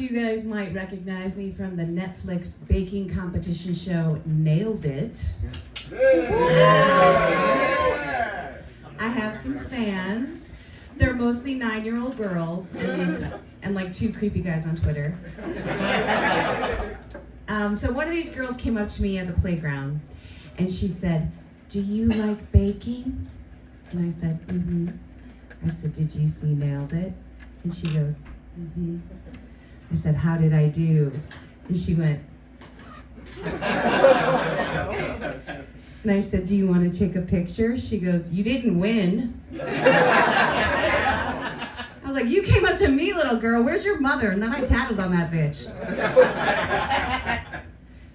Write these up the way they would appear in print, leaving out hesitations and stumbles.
you guys might recognize me from the Netflix baking competition show Nailed It. I have some fans. They're mostly 9-year-old girls and like 2 creepy guys on Twitter. So one of these girls came up to me at the playground and she said, "Do you like baking?" And I said, "Mm-hmm." I said, "Did you see Nailed It?" And she goes, "Mm-hmm." I said, "How did I do?" And she went. And I said, "Do you want to take a picture?" She goes, "You didn't win." I was like, "You came up to me, little girl. Where's your mother?" And then I tattled on that bitch.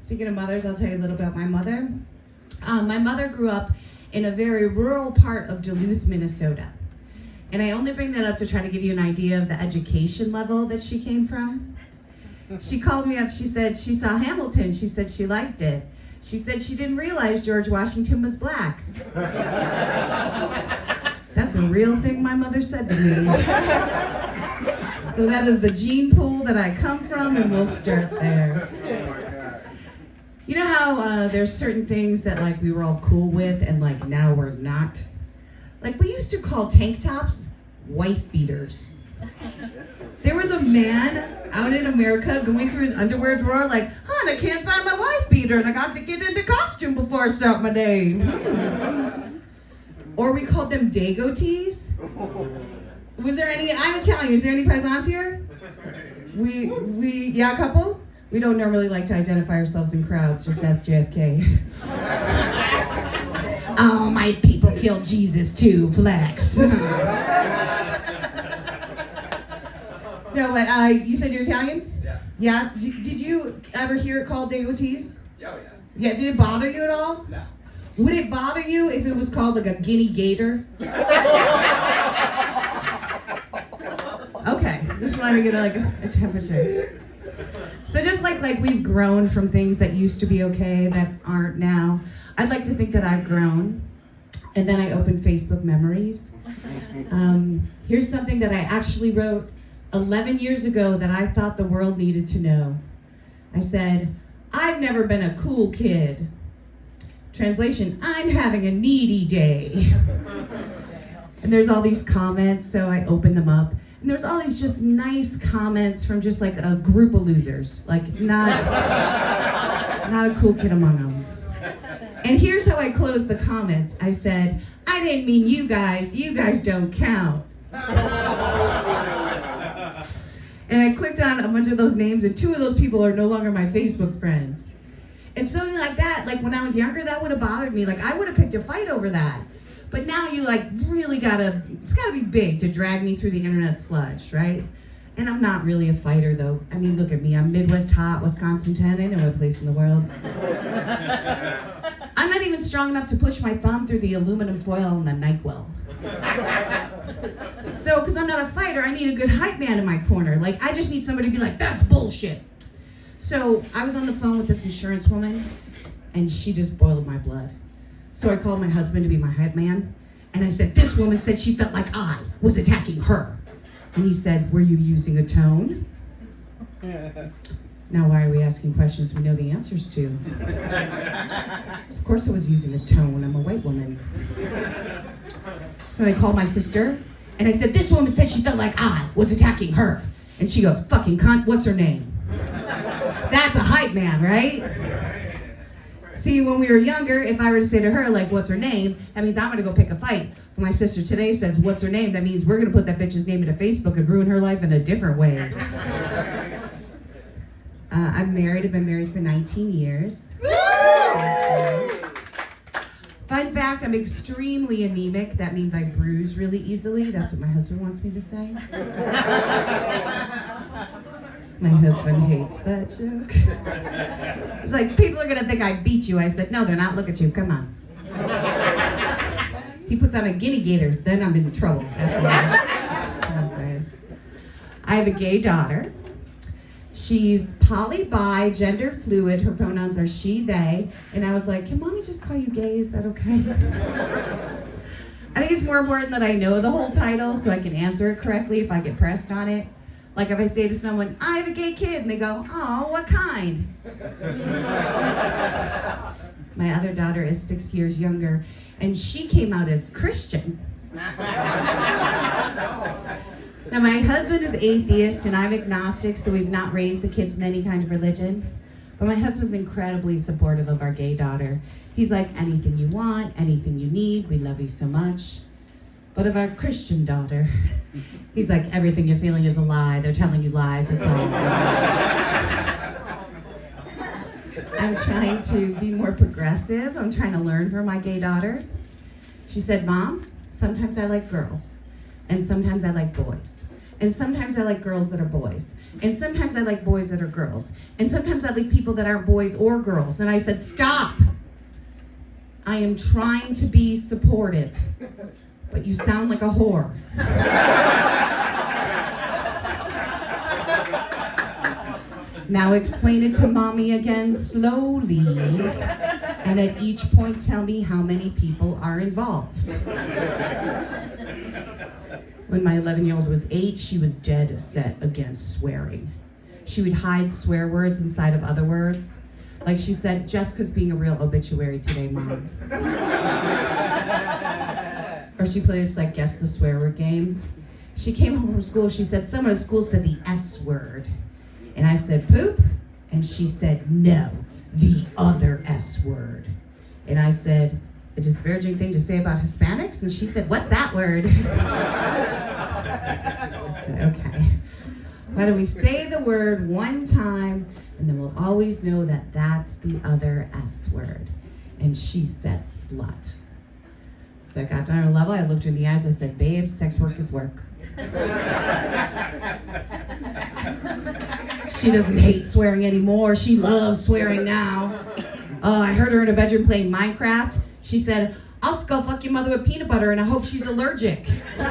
Speaking of mothers, I'll tell you a little about my mother. My mother grew up in a very rural part of Duluth, Minnesota. And I only bring that up to try to give you an idea of the education level that she came from. She called me up, she said she saw Hamilton, she said she liked it. She said she didn't realize George Washington was black. That's a real thing my mother said to me. So that is the gene pool that I come from, and we'll start there. You know how there's certain things that like we were all cool with and like now we're not? Like we used to call tank tops wife beaters. There was a man out in America going through his underwear drawer like, "Hon, I can't find my wife beater and I got to get into costume before I start my day." Or we called them Dago tees. Was there any, I'm Italian, is there any paisans here? Yeah, a couple? We don't normally like to identify ourselves in crowds, just ask JFK. "Oh, my people killed Jesus too, flex." No, but you said you're Italian? Yeah. Yeah? Did you ever hear it called Dago tees? Oh, yeah. Yeah, did it bother you at all? No. Would it bother you if it was called like a guinea gator? Okay, just wanted to get like a temperature. So just like we've grown from things that used to be okay that aren't now, I'd like to think that I've grown. And then I opened Facebook Memories. Here's something that I actually wrote 11 years ago that I thought the world needed to know. I said, "I've never been a cool kid." Translation, "I'm having a needy day." And there's all these comments, so I opened them up. And there's all these just nice comments from just like a group of losers. Like not a cool kid among them. And here's how I closed the comments. I said, "I didn't mean you guys don't count." And I clicked on a bunch of those names and 2 of those people are no longer my Facebook friends. And something like that, like when I was younger, that would have bothered me. Like I would have picked a fight over that. But now you like really it's gotta be big to drag me through the internet sludge, right? And I'm not really a fighter though. I mean, look at me, I'm Midwest hot, Wisconsin 10, ain't no other place in the world. I'm not even strong enough to push my thumb through the aluminum foil in the NyQuil. So, because I'm not a fighter, I need a good hype man in my corner. Like, I just need somebody to be like, "That's bullshit." So, I was on the phone with this insurance woman, and she just boiled my blood. So I called my husband to be my hype man, and I said, "This woman said she felt like I was attacking her." And he said, "Were you using a tone?" Now, why are we asking questions we know the answers to? Of course I was using a tone. I'm a white woman. So I called my sister, and I said, "This woman said she felt like I was attacking her." And she goes, "Fucking cunt, what's her name?" That's a hype man, right? See, when we were younger, if I were to say to her, like, "What's her name?" that means I'm gonna go pick a fight. When my sister today says, "What's her name?" that means we're gonna put that bitch's name into Facebook and ruin her life in a different way. I'm married. I've been married for 19 years. Fun fact, I'm extremely anemic. That means I bruise really easily. That's what my husband wants me to say. My husband hates that joke. He's like, "People are gonna think I beat you." I said, "No, they're not. Look at you. Come on." He puts on a guinea gator, then I'm in trouble. That's what I'm saying. I have a gay daughter. She's poly-bi, gender fluid. Her pronouns are she, they. And I was like, "Can mommy just call you gay? Is that okay?" I think it's more important that I know the whole title so I can answer it correctly if I get pressed on it. Like if I say to someone, I have a gay kid, and they go, oh, what kind? My other daughter is 6 years younger, and she came out as Christian. Now my husband is atheist and I'm agnostic, so we've not raised the kids in any kind of religion. But my husband's incredibly supportive of our gay daughter. He's like, anything you want, anything you need, we love you so much. But of our Christian daughter, he's like, everything you're feeling is a lie. They're telling you lies, it's all. I'm trying to be more progressive. I'm trying to learn from my gay daughter. She said, Mom, sometimes I like girls, and sometimes I like boys. And sometimes I like girls that are boys. And sometimes I like boys that are girls. And sometimes I like people that aren't boys or girls. And I said, stop! I am trying to be supportive, but you sound like a whore. Now explain it to mommy again slowly, and at each point tell me how many people are involved. When my 11-year-old was 8, she was dead set against swearing. She would hide swear words inside of other words. Like she said, Jessica's being a real obituary today, Mom. Or she plays like guess the swear word game. She came home from school, she said, someone at school said the S word. And I said, poop? And she said, no, the other S word. And I said, a disparaging thing to say about Hispanics? And she said, what's that word? I said, okay. Why don't we say the word one time, and then we'll always know that that's the other S word. And she said, slut. So I got down to her level, I looked her in the eyes, I said, babe, sex work is work. She doesn't hate swearing anymore. She loves swearing now. Oh, I heard her in her bedroom playing Minecraft. She said, I'll skull fuck your mother with peanut butter and I hope she's allergic. I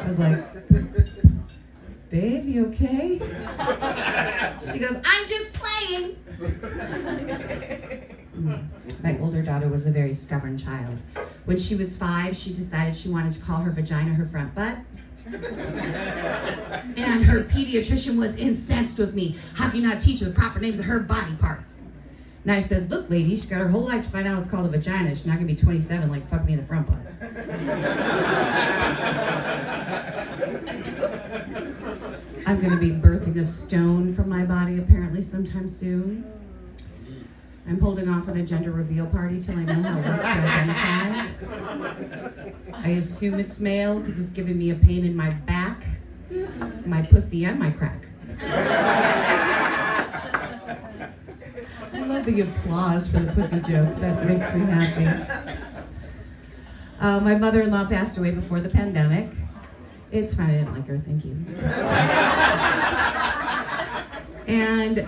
was like, babe, you okay? She goes, I'm just playing. My older daughter was a very stubborn child. When she was 5, she decided she wanted to call her vagina her front butt. And her pediatrician was incensed with me. How can you not teach her the proper names of her body parts? And I said, look, lady, she's got her whole life to find out it's called a vagina. She's not going to be 27 like fuck me in the front butt. I'm going to be birthing a stone from my body apparently sometime soon. I'm holding off on a gender reveal party till I know how else to identify. I assume it's male because it's giving me a pain in my back, my pussy, and my crack. I love the applause for the pussy joke. That makes me happy. My mother-in-law passed away before the pandemic. It's fine, I didn't like her, thank you. And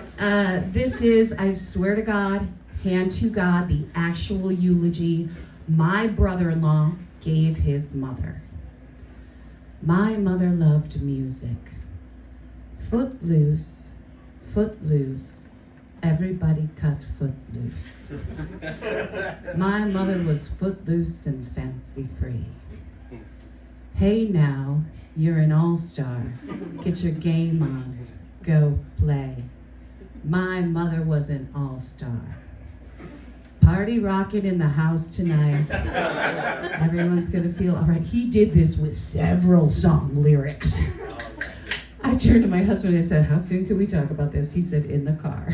this is, I swear to God, hand to God, the actual eulogy my brother-in-law gave his mother. My mother loved music. Footloose, footloose, everybody cut footloose. My mother was footloose and fancy-free. Hey now, you're an all-star. Get your game on. Go play. My mother was an all-star. Party rocking in the house tonight. Everyone's gonna feel all right. He did this with several song lyrics. I turned to my husband and I said, how soon can we talk about this? He said, in the car.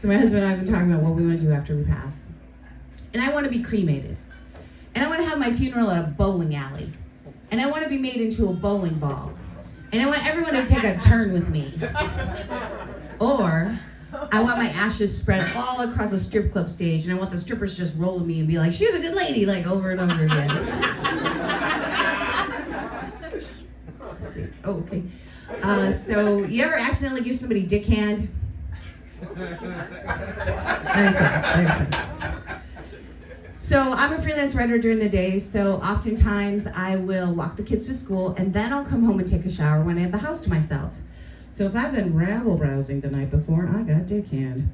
So my husband and I have been talking about what we want to do after we pass. And I want to be cremated. And I want to have my funeral at a bowling alley. And I want to be made into a bowling ball. And I want everyone to take a turn with me. Or I want my ashes spread all across a strip club stage, and I want the strippers just roll with me and be like, she was a good lady, like over and over again. Let's see. Oh, okay. So you ever accidentally give somebody dick hand? So I'm a freelance writer during the day, so oftentimes I will walk the kids to school and then I'll come home and take a shower when I have the house to myself. So if I've been rabble-rousing the night before, I got dick hand.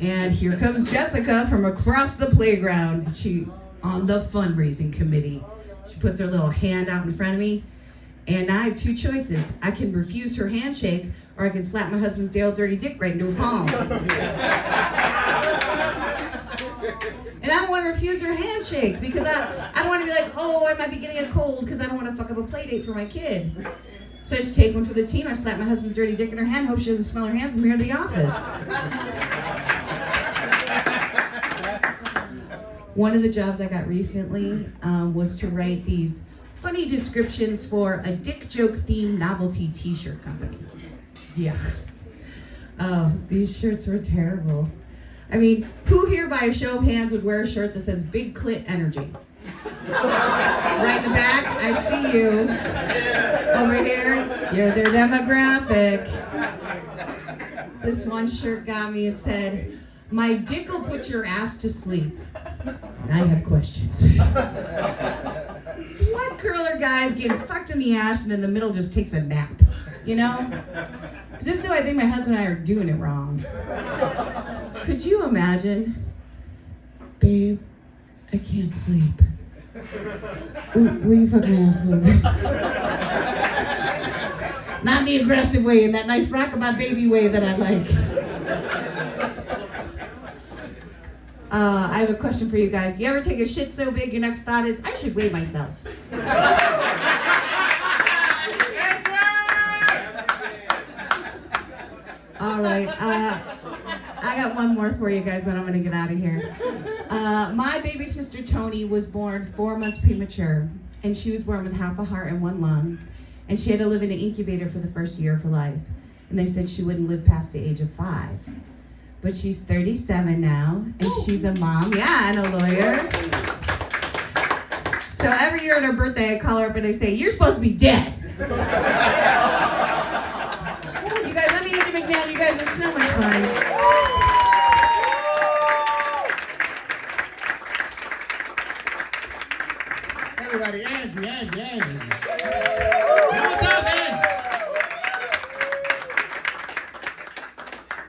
And here comes Jessica from across the playground. She's on the fundraising committee. She puts her little hand out in front of me, and I have two choices. I can refuse her handshake, or I can slap my husband's day old dirty dick right into her palm. And I don't want to refuse her handshake because I don't want to be like, oh, I might be getting a cold because I don't want to fuck up a play date for my kid. So I just take one for the team. I slap my husband's dirty dick in her hand, hope she doesn't smell her hand from here to the office. One of the jobs I got recently was to write these funny descriptions for a dick joke themed novelty t-shirt company. Yeah. Oh, these shirts were terrible. I mean, who here by a show of hands would wear a shirt that says big clit energy? Right in the back, I see you. Over here, you're their demographic. This one shirt got me, it said, my dick will put your ass to sleep. And I have questions. What curler guy is getting fucked in the ass and in the middle just takes a nap? You know? Because if so, I think my husband and I are doing it wrong. Could you imagine? Babe, I can't sleep. Will you fuck my ass a little bit? Not the aggressive way, in that nice rockabye baby way that I like. I have a question for you guys. You ever take a shit so big your next thought is, I should weigh myself? All right. I got one more for you guys, then I'm going to get out of here. My baby sister Tony was born 4 months premature, and she was born with half a heart and one lung, and she had to live in an incubator for the first year of her life. And they said she wouldn't live past the age of 5. But she's 37 now, and she's a mom, yeah, and a lawyer. So every year on her birthday, I call her up and I say, you're supposed to be dead. You guys, I'm Angie McMahon. You guys are so much fun. Everybody, Angie. One more time, Angie.